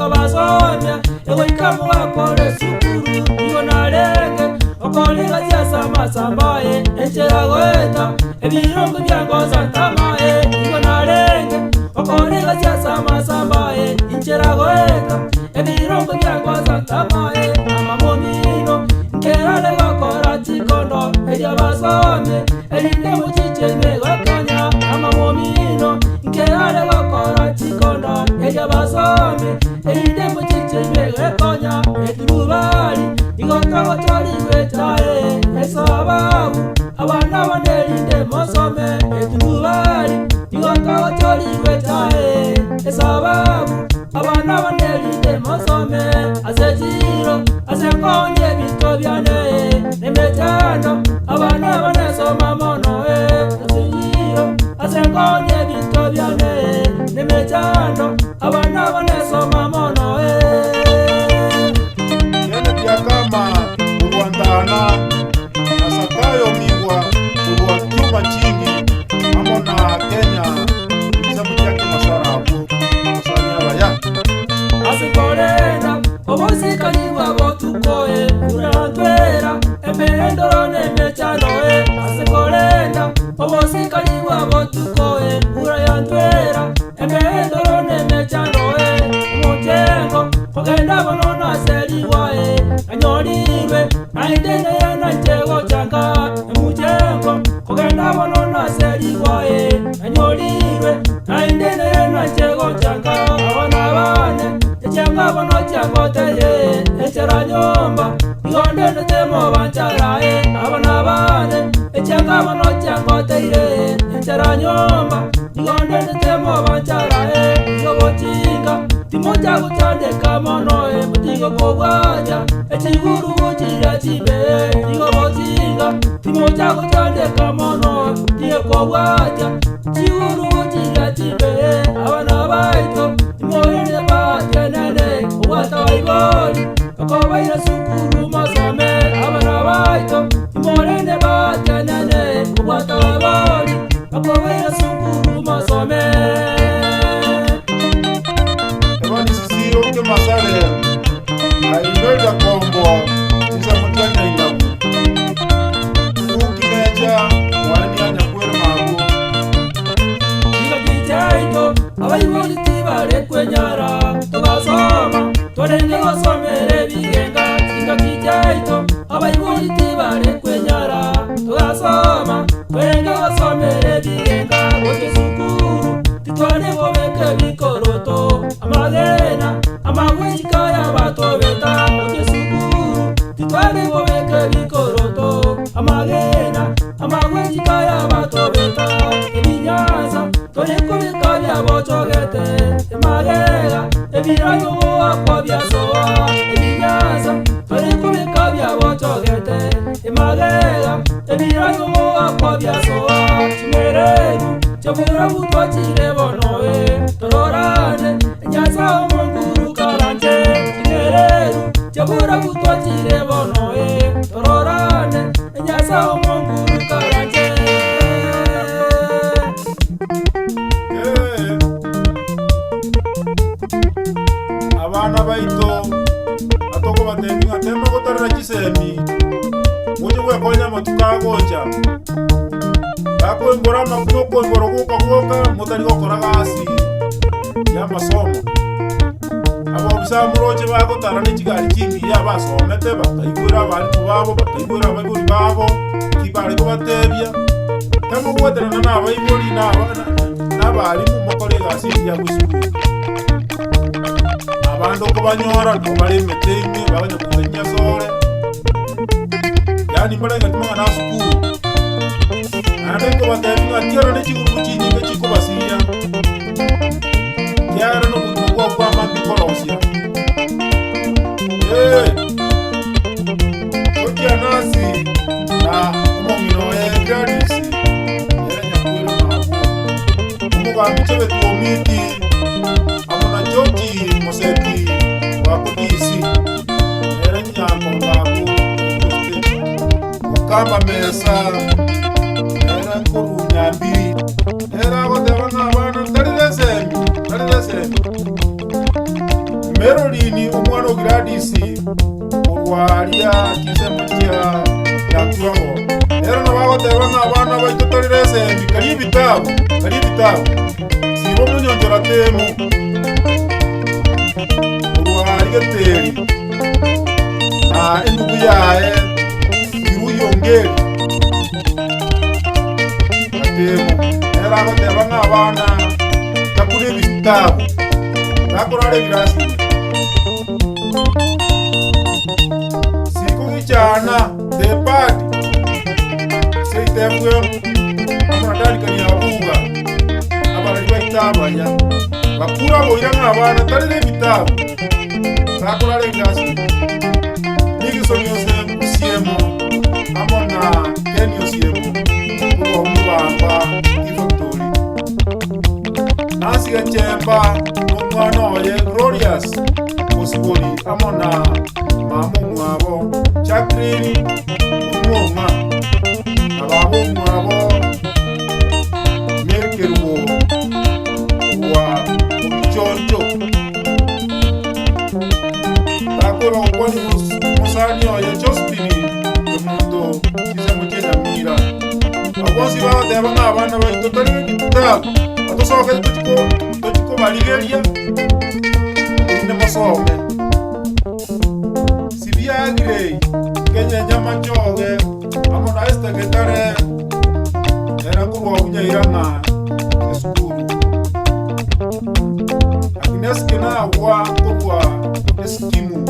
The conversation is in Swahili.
tiga basomya egoikamu bakore sukuru igo narenge okoliga siasa masambaye enchera goeta ebirongo byangoza ntamaye igo narenge okoliga siasa masambaye enchera goeta ebirongo byangoza ntamaye amamomino nkerale bakora chikondo eja basomye erinde muchicheme gakonya amamomino nkerale bakora chikondo eja basomye erinde muchicheme gakonya eturubali igotago choliwe tae esababu abana banerinde mosome eturubali igotago choliwe tae esababu abana banerinde mosome asejiro asekonye bitobyane nemetano abana banesoma mono asejiro asekonye bitobyane nemetano abana banesoma mono yene byakama urwandana nasakayo migwa urwa kiuma chingi mambo na Kenya isabu chake masarabu kusanya baya asikorena obosikaliwa botukoe urantwera emendoro nemechanoe asikorena obosikaliwa botukoe urayantwera emendoro nemechanoe mutengo kogenda bonona seriwae anyolirwe naindene yana njego changa mutengo kogenda bonona seriwae anyolirwe naindene yana njego changa abana bane echanga bono changoteye echera nyomba igondene temo bancharae abana bane echanga bono changoteye echera nyomba igondene temo bancharae igobochinga timoja gutandeka monoe mutigo kobwaja echiguru buchira chibe igobochinga timoja gutandeka monoe mutigo kobwaja chiguru buchira chibe abana baito timoyene batenene ubwata waigoli kakobaira sukuru masome abana baito timoyene batenene ubwata waigoli kakobaira sukuru masome ebani sisiro ke masale aibeda kombo tisa mutanya inabu ukimeja wani anya kwere magu Iga kijaito abaiboli tibare kwenyara tugasoma twarenge gosomere bigenga Iga kijaito abaiboli tibare kwenyara tugasoma twarenge gosomere bigenga gote sukuru titwane bobeke bikoroto amagena amagwika yabatobeta gote sukuru titwane bobeke bikoroto amagena amagwika yabatobeta ebinyaza tolekubika byabochogete emagega ebirango wakwa byasoa ebinyaza tolekubika byabochogete emagega ebirango wakwa byasoa chimereru chabura butwa chirebonoe tororane enyaza omonguru karanje chimereru chabura butwa chirebonoe tororane enyaza omonguru karanje abana baito atoko batemi atema gotarra chisemi muje wekonya matukagocha bako ngora makuko ngoro kuka mutari gokora gasi ya masomo abo bisa muroje bako tarani chigari kingi ya basomete bakaigura bari kubabo bakaigura abaguri babo kibari kubatebya kamo gweterana n'abayibori n'abari mu mukore gasi ya gusukuru abantu kubanyora no bari metenge baganya kuzenya sore yani mbona ngatima na sukuru ande ko batebya kero ne chiguru chinyi chiko basiya yaro no kuko kwa mambi korosia okia nasi na umomino gradisi yeranya kwira mabu umuga mchebe tuomiti amona joti moseti wakudisi yeranya kongabu kamba mesa era nkuru nyambi era ko devanga bana tadile sembi mero lakini omwana ogradisi olwalia kisemo kya yakuraho lero nabagoteba ng'abana baito torirese embi kari ebitabu siba omunyonjora temu olwalia teri endugu yae iruyongeri atemu lero agoteba ng'abana takura ebitabu takurara ebirasi sikugichana depati seitebwe amunadalikani abuga abalali baitabaya bakura boira ng'abana tarire ebitabu takurara ebirasi nigisomyosiemo amona keniosiemo kurwa omubamba ifactory nasiga chemba n'omwana oye glorious osiboli amona mama omwabo Jacqueline omwoma ababo omwabo mekerwo wa omuchoncho bakola okwani musani oye Josephine omuntu kisemo kyenyamira abonsi bagoteba ng'abana baito tariyo ekitabu atosoboka tokikobaligeria ine masome sibyagirei kenyenya machoge amona esteketare era kurwa okunyairang'a esukuru lakini esikena awa kurwa esikimu